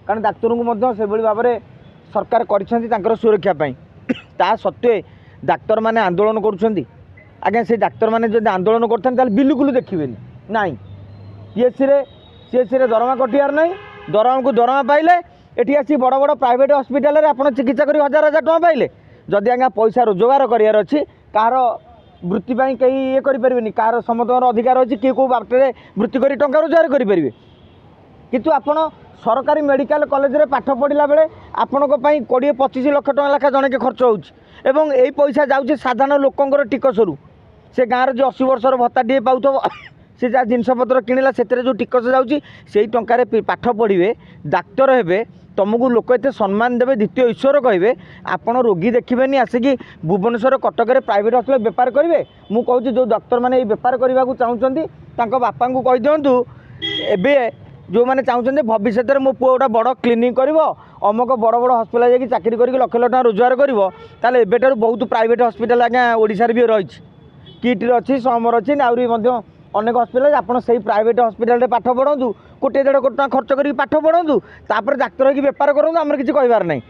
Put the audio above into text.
कारण डाक्तर को से भाव में सरकार कर सुरक्षा ता सत्वे डाक्तर मैंने आंदोलन करुँच आज्ञा से डाक्तर मैंने जब आंदोलन करते बिल्कुल देखिए ना सीएससी दरमा कटियार ना दरमा को दरमा पाइले ये आसी बड़ बड़ प्राइवेट हॉस्पिटल रे आपण चिकित्सा करी हजार हजार टका पाइले जदि आज्ञा पैसा रोजगार करार अच्छी कार वृत्ति कहीं ये करें कार समस्त अधिकार अच्छी किए कौ बाटे वृत्ति कर टंका रोजगार करेंगे किंतु आपण सरकारी मेडिकल कॉलेज रे पाठ पढ़ला बेले आपण 20-25 लाख टका लेखा जन के खर्च होउछ यही पैसा जाऊँ साधारण लोकंर टिकस रु से गाँव जो 80 वर्षर भत्ता टे पाउथब से जहाँ जिनपतर किणला से जो टिकस जाऊँगी से टकर पाठ पढ़े डाक्तर हे तुमको लोक एत सम्मान देवे द्वितीय ईश्वर कहे आपड़ रोगी देखिए आसिकी भुवनेश्वर कटक प्राइवेट हॉस्पिटल बेपार करेंगे मुझे कहूँ जो डॉक्टर मैंने बेपार करने को चाहते बापा को कही दिंतु ए जो मैंने चाहते भविष्य में मो पुआ गोटे बड़ क्लिनिक कर अमक बड़ बड़ हस्पिटाल जाकि चाकरी कर लक्ष लक्ष रोजगार कर एबेटर बहुत प्राइवेट हस्पिटाल आज्ञा ओडिशा भी रही किट्रे अच्छी समर अच्छी आहरी अनेक हस्पिटाल आपड़ से प्राइवेट हस्पिटाल पाठ पढ़ु 1-1.5 कोटी टका खर्च कर पाठ पढ़ु तापर डाक्तर हो बेपार करूँ आमर किसी कहबार नहीं।